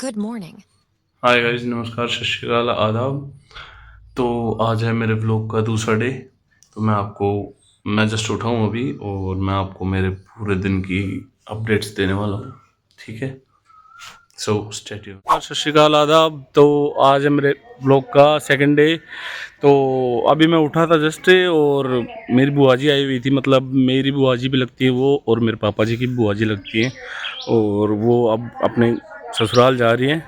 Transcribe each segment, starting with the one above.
Good morning. Hi guys, नमस्कार, सत श्री अकाल, आदाब। तो आज है मेरे व्लॉग का दूसरा डे। तो मैं जस्ट उठा हूँ अभी और मैं आपको मेरे पूरे दिन की अपडेट्स देने वाला हूँ। ठीक है, सो स्टे ट्यून्ड। सत श्री अकाल, आदाब। तो आज है मेरे व्लॉग का सेकंड डे। तो अभी मैं उठा था जस्ट और मेरी बुआ जी आई हुई थी, मतलब मेरी बुआ जी भी लगती है वो, और मेरे पापा जी की बुआ जी लगती हैं, और वो अब अपने ससुराल जा रही हैं।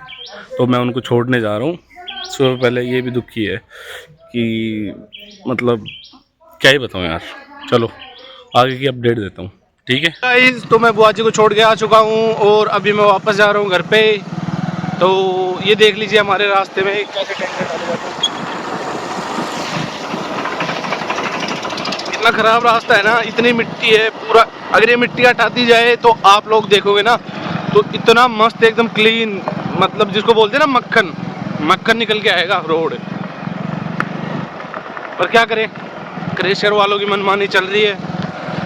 तो मैं उनको छोड़ने जा रहा हूँ। सुबह पहले ये भी दुखी है कि मतलब क्या ही बताऊँ यार। चलो आगे की अपडेट देता हूँ। ठीक है गाइस, तो मैं बुआ जी को छोड़ के आ चुका हूँ और अभी मैं वापस जा रहा हूँ घर पे। तो ये देख लीजिए हमारे रास्ते में कैसे टेंट डाले जाते हैं। इतना खराब रास्ता है ना, इतनी मिट्टी है पूरा। अगर ये मिट्टी हटा दी जाए तो आप लोग देखोगे ना, तो इतना मस्त एकदम क्लीन, मतलब जिसको बोलते हैं ना मक्खन मक्खन निकल के आएगा रोड। पर क्या करें, क्रेशर वालों की मनमानी चल रही है।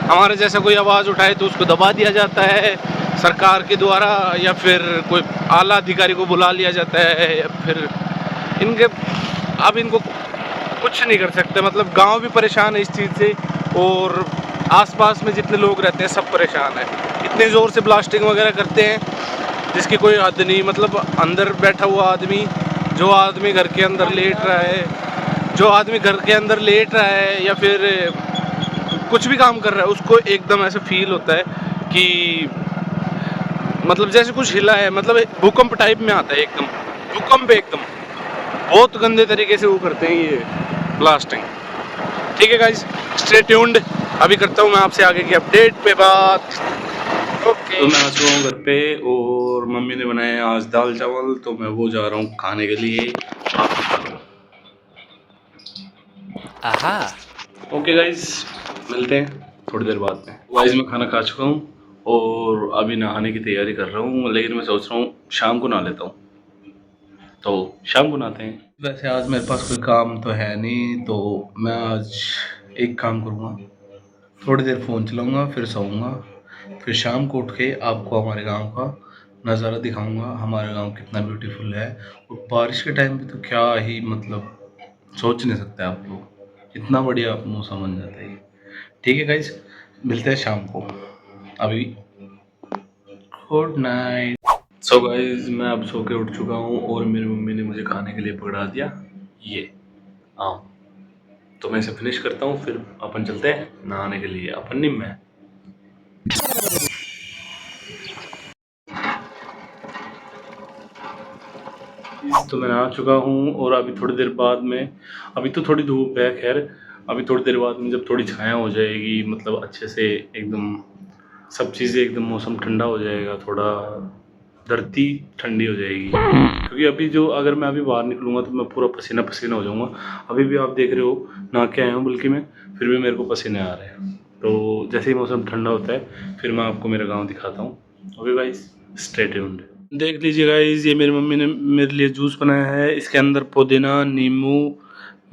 हमारे जैसा कोई आवाज़ उठाए तो उसको दबा दिया जाता है सरकार के द्वारा, या फिर कोई आला अधिकारी को बुला लिया जाता है, या फिर इनके अब इनको कुछ नहीं कर सकते। मतलब गांव भी परेशान है इस चीज़ से, और आसपास में जितने लोग रहते हैं सब परेशान है। इतने ज़ोर से ब्लास्टिंग वगैरह करते हैं जिसकी कोई हद नहीं। मतलब अंदर बैठा हुआ आदमी, जो आदमी घर के अंदर लेट रहा है, जो आदमी घर के अंदर लेट रहा है या फिर कुछ भी काम कर रहा है, उसको एकदम ऐसा फील होता है कि मतलब जैसे कुछ हिला है। मतलब भूकंप टाइप में आता है एकदम, भूकंप एकदम। बहुत गंदे तरीके से वो करते हैं ये ब्लास्टिंग। ठीक है गाइस, स्टे ट्यून्ड। अभी करता हूँ मैं आपसे आगे की अपडेट पे बात। ओके। तो मैं आ चुका हूँ घर पे और मम्मी ने बनाया आज दाल चावल, तो मैं वो जा रहा हूँ खाने के लिए। Aha. ओके गाइस, मिलते हैं थोड़ी देर बाद में। गाइस मैं खाना खा चुका हूँ और अभी नहाने की तैयारी कर रहा हूँ, लेकिन मैं सोच रहा हूँ शाम को नहा लेता हूँ। तो शाम को नहाते हैं। वैसे आज मेरे पास कोई काम तो है नहीं, तो मैं आज एक काम करूँगा, थोड़ी देर फ़ोन चलाऊँगा, फिर सोऊंगा, फिर शाम को उठ के आपको हमारे गांव का नज़ारा दिखाऊंगा। हमारा गांव कितना ब्यूटीफुल है, और बारिश के टाइम पे तो क्या ही, मतलब सोच नहीं सकते आप लोग, इतना बढ़िया मौसम बन जाता है। ठीक है गाइज, मिलते हैं शाम को। अभी गुड नाइट। सो गाइज मैं अब सो के उठ चुका हूँ और मेरी मम्मी ने मुझे खाने के लिए पकड़ा दिया ये आम। तो मैं इसे फिनिश करता हूँ, फिर अपन चलते हैं नहाने के लिए, अपन नहीं मैं। तो मैं नहा चुका हूँ और अभी थोड़ी देर बाद में, अभी तो थोड़ी धूप है खैर, अभी थोड़ी देर बाद में जब थोड़ी छाया हो जाएगी, मतलब अच्छे से एकदम सब चीज़ें एकदम मौसम ठंडा हो जाएगा, थोड़ा धरती ठंडी हो जाएगी। क्योंकि अभी जो अगर मैं अभी बाहर निकलूँगा तो मैं पूरा पसीना पसीना हो जाऊँगा। अभी भी आप देख रहे हो नहा के आया हूँ, बल्कि मैं फिर भी मेरे को पसीने आ रहे हैं। तो जैसे ही मौसम ठंडा होता है फिर मैं आपको मेरा गाँव दिखाता हूँ। Okay guys, stay tuned. देख लीजिए गाइस, ये मेरी मम्मी ने मेरे लिए जूस बनाया है। इसके अंदर पुदीना, नींबू,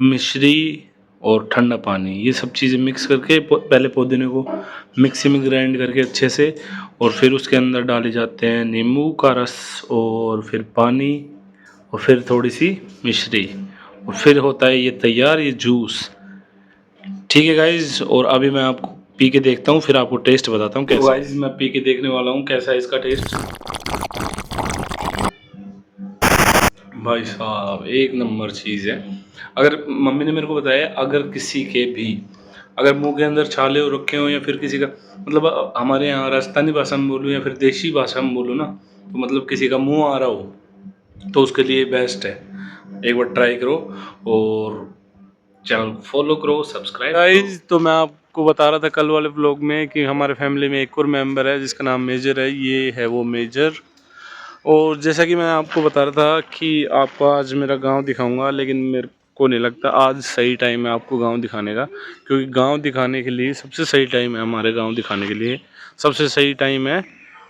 मिश्री और ठंडा पानी, ये सब चीज़ें मिक्स करके पहले पुदीने को मिक्सी में ग्राइंड करके अच्छे से, और फिर उसके अंदर डाले जाते हैं नींबू का रस, और फिर पानी, और फिर थोड़ी सी मिश्री, और फिर होता है ये तैयार, ये जूस। ठीक है गाइज, और अभी मैं आपको पी के देखता हूँ, फिर आपको टेस्ट बताता हूँ कैसा। गाइज मैं पी के देखने वाला हूँ कैसा है इसका टेस्ट। भाई साहब एक नंबर चीज़ है। अगर मम्मी ने मेरे को बताया, अगर किसी के भी अगर मुंह के अंदर छाले हो रखे हो, या फिर किसी का मतलब हमारे यहाँ राजस्थानी भाषा में बोलूँ या फिर देशी भाषा में बोलूँ ना, तो मतलब किसी का मुंह आ रहा हो तो उसके लिए बेस्ट है। एक बार ट्राई करो और चैनल को फॉलो करो, सब्सक्राइब करो। गाइस तो मैं आपको बता रहा था कल वाले ब्लॉग में कि हमारे फैमिली में एक और मेंबर है जिसका नाम मेजर है। ये है वो मेजर। और जैसा कि मैं आपको बता रहा था कि आपको आज मेरा गांव दिखाऊंगा, लेकिन मेरे को नहीं लगता आज सही टाइम है आपको गांव दिखाने का। क्योंकि गांव दिखाने के लिए सबसे सही टाइम है, हमारे गांव दिखाने के लिए सबसे सही टाइम है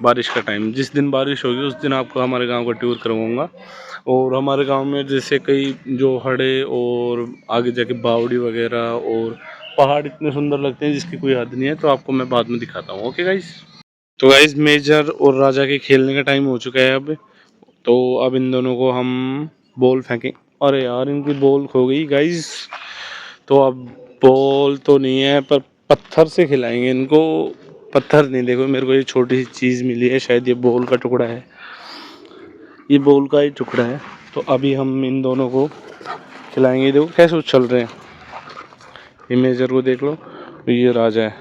बारिश का टाइम। जिस दिन बारिश होगी उस दिन आपको हमारे गांव का टूर करवाऊंगा। और हमारे गांव में जैसे कई जो हड़े और आगे जाके बावड़ी वगैरह और पहाड़ इतने सुंदर लगते हैं जिसकी कोई हद नहीं है, तो आपको मैं बाद में दिखाता हूँ। Okay guys. तो गाइस मेजर और राजा के खेलने का टाइम हो चुका है अब, तो अब इन दोनों को हम बॉल फेंकें। अरे यार इनकी बॉल खो गई गाइस। तो अब बॉल तो नहीं है पर पत्थर से खिलाएंगे इनको। पत्थर नहीं, देखो मेरे को ये छोटी सी चीज़ मिली है, शायद ये बॉल का टुकड़ा है, ये बॉल का ही टुकड़ा है। तो अभी हम इन दोनों को खिलाएंगे। देखो कैसे उछल रहे हैं, ये मेजर को देख लो, ये राजा है।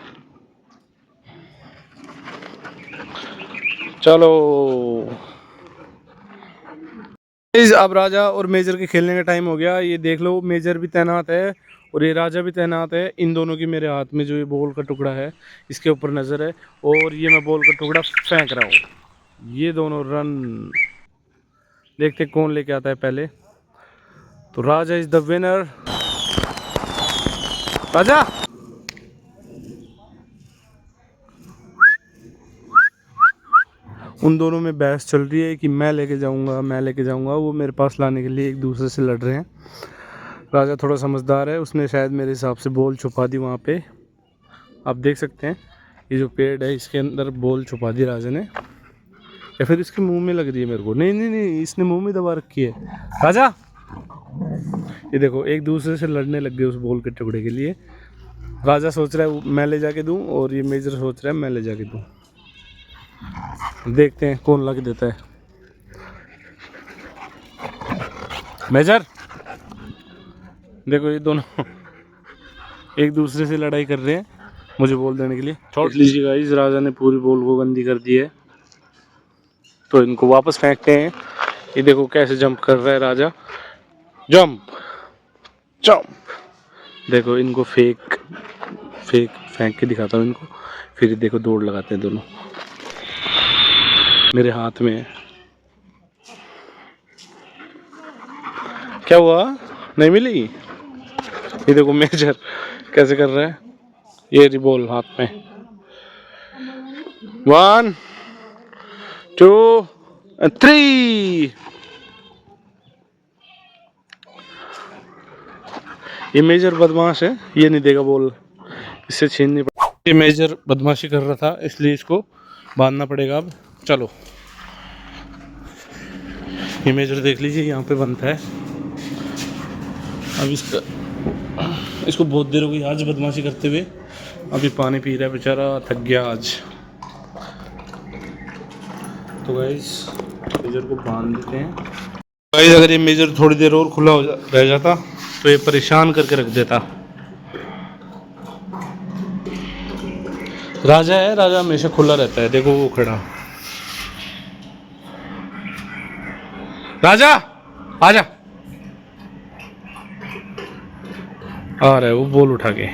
चलो अब राजा और मेजर के खेलने का टाइम हो गया। ये देख लो मेजर भी तैनात है और ये राजा भी तैनात है। इन दोनों की मेरे हाथ में जो ये बॉल का टुकड़ा है इसके ऊपर नज़र है और ये मैं बॉल का टुकड़ा फेंक रहा हूँ। ये दोनों रन, देखते कौन लेके आता है पहले। तो राजा इज द विनर। राजा उन दोनों में बहस चल रही है कि मैं लेके जाऊंगा, वो मेरे पास लाने के लिए एक दूसरे से लड़ रहे हैं। राजा थोड़ा समझदार है, उसने शायद मेरे हिसाब से बॉल छुपा दी वहाँ पे। आप देख सकते हैं ये जो पेड़ है इसके अंदर बॉल छुपा दी राजा ने, या फिर इसके मुंह में लग रही है मेरे को। नहीं नहीं नहीं, इसने मुंह में दबा रखी है। राजा ये देखो एक दूसरे से लड़ने लग गए उस बॉल के टुकड़े के लिए। राजा सोच रहा है मैं ले जाके दूं और ये मेजर सोच रहा है मैं ले जाके दूं। देखते हैं कौन लग देता है। मेजर देखो ये दोनों एक दूसरे से लड़ाई कर रहे हैं मुझे बॉल देने के लिए। छोड़ लीजिए गाइस, राजा ने पूरी बॉल को गंदी कर दी है, तो इनको वापस फेंकते हैं। ये देखो कैसे जंप कर रहा है राजा, जंप जंप। देखो इनको फेंक के दिखाता हूँ इनको, फिर देखो दौड़ लगाते हैं दोनों। मेरे हाथ में है, क्या हुआ नहीं मिली? ये देखो मेजर कैसे कर रहा है, ये रही बॉल हाथ में। 1 2 3। ये मेजर बदमाश है, ये नहीं देगा बॉल, इससे छीननी पड़ेगी। ये मेजर बदमाशी कर रहा था इसलिए इसको बांधना पड़ेगा अब। चलो ये मेजर देख लीजिए यहाँ पे बनता है। अब इसको बहुत देर हो गई आज बदमाशी करते हुए, अभी पानी पी रहा है बेचारा, थक गया आज। तो गाइस मेजर को बांध देते हैं। गाइस अगर ये मेजर थोड़ी देर और खुला रह जाता तो ये परेशान करके रख देता। राजा है, राजा हमेशा खुला रहता है, देखो वो खड़ा। राजा आजा, आ रहा है वो बॉल उठा के,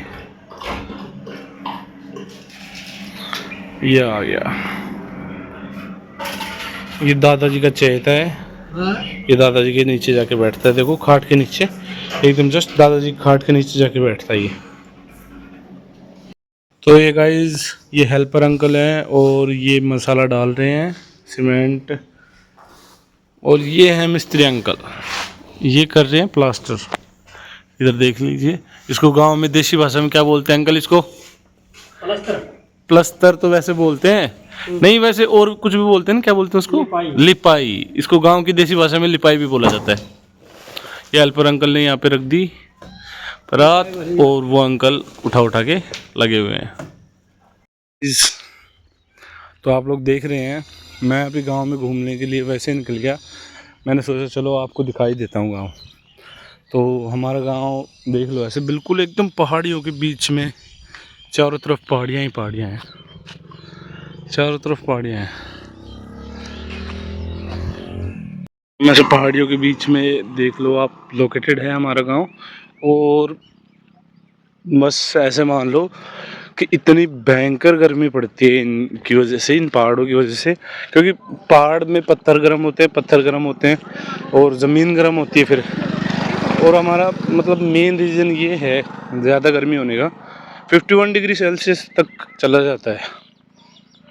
ये आ गया। ये दादाजी का चहेता है, ये दादाजी के नीचे जाके बैठता है। देखो खाट के नीचे, एकदम जस्ट दादाजी खाट के नीचे जाके बैठता है ये। तो ये गाइस ये हेल्पर अंकल हैं और ये मसाला डाल रहे हैं, सीमेंट। और ये है मिस्त्री अंकल, ये कर रहे हैं प्लास्टर। इधर देख लीजिए, इसको गांव में देसी भाषा में क्या बोलते हैं अंकल? इसको प्लास्टर। प्लास्टर तो वैसे बोलते हैं नहीं, वैसे और कुछ भी बोलते हैं ना, क्या बोलते हैं उसको? लिपाई। इसको गांव की देसी भाषा में लिपाई भी बोला जाता है। ये हेल्पर अंकल ने यहाँ पे रख दी रात और वो अंकल उठा के लगे हुए हैं। तो आप लोग देख रहे हैं मैं अभी गांव में घूमने के लिए वैसे निकल गया। मैंने सोचा चलो आपको दिखाई देता हूँ गांव। तो हमारा गांव देख लो ऐसे बिल्कुल एकदम पहाड़ियों के बीच में, चारों तरफ पहाड़ियाँ ही पहाड़ियाँ हैं, चारों तरफ पहाड़ियाँ हैं। वैसे पहाड़ियों के बीच में देख लो आप लोकेटेड है हमारा गांव। और बस ऐसे मान लो कि इतनी भयंकर गर्मी पड़ती है इनकी वजह से, इन पहाड़ों की वजह से, क्योंकि पहाड़ में पत्थर गर्म होते हैं और ज़मीन गर्म होती है फिर। और हमारा मतलब मेन रीज़न ये है ज़्यादा गर्मी होने का, 51 डिग्री सेल्सियस तक चला जाता है।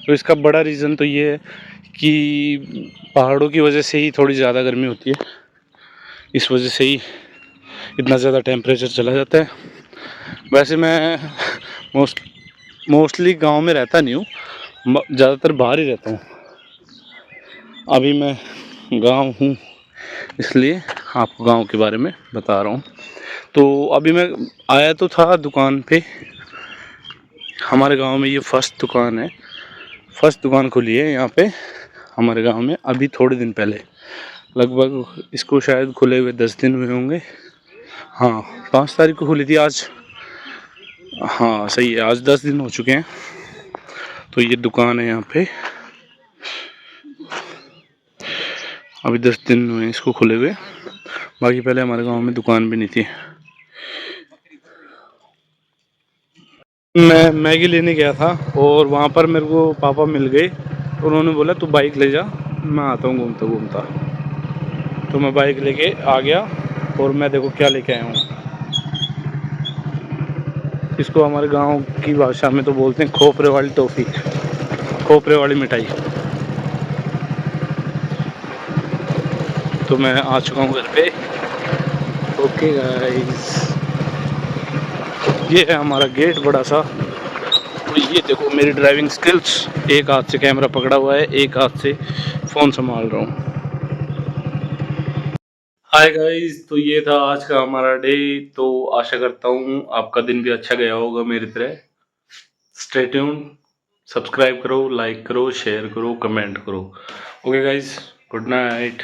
तो इसका बड़ा रीज़न तो ये है कि पहाड़ों की वजह से ही थोड़ी ज़्यादा गर्मी होती है, इस वजह से ही इतना ज़्यादा टेम्परेचर चला जाता है। वैसे मैं मोस्टली गांव में रहता नहीं हूँ, ज़्यादातर बाहर ही रहता हूँ। अभी मैं गांव हूँ, इसलिए आपको गांव के बारे में बता रहा हूँ। तो अभी मैं आया तो था दुकान पे। हमारे गांव में ये फर्स्ट दुकान है, फर्स्ट दुकान खुली है यहाँ पे हमारे गांव में अभी थोड़े दिन पहले। लगभग इसको शायद खुले हुए 10 दिन हुए होंगे। हाँ, 5 तारीख को खुली थी आज। हाँ सही है, आज 10 दिन हो चुके हैं। तो ये दुकान है यहाँ पे, अभी 10 दिन हुए इसको खुले हुए। बाकी पहले हमारे गांव में दुकान भी नहीं थी। मैं मैगी लेने गया था और वहाँ पर मेरे को पापा मिल गए। उन्होंने बोला तू बाइक ले जा, मैं आता हूँ घूमता घूमता। तो मैं बाइक लेके आ गया और मैं देखो क्या लेके आया हूँ। इसको हमारे गांव की भाषा में तो बोलते हैं खोपरे वाली टॉफ़ी, खोपरे वाली मिठाई। तो मैं आ चुका हूँ घर पे। ओके गाइस, ये है हमारा गेट बड़ा सा। तो ये देखो मेरी ड्राइविंग स्किल्स, एक हाथ से कैमरा पकड़ा हुआ है, एक हाथ से फ़ोन संभाल रहा हूँ। हाय गाइस, तो ये था आज का हमारा डे। तो आशा करता हूँ आपका दिन भी अच्छा गया होगा मेरी तरह। स्टे ट्यून, सब्सक्राइब करो, लाइक करो, शेयर करो, कमेंट करो। Okay guys, good night.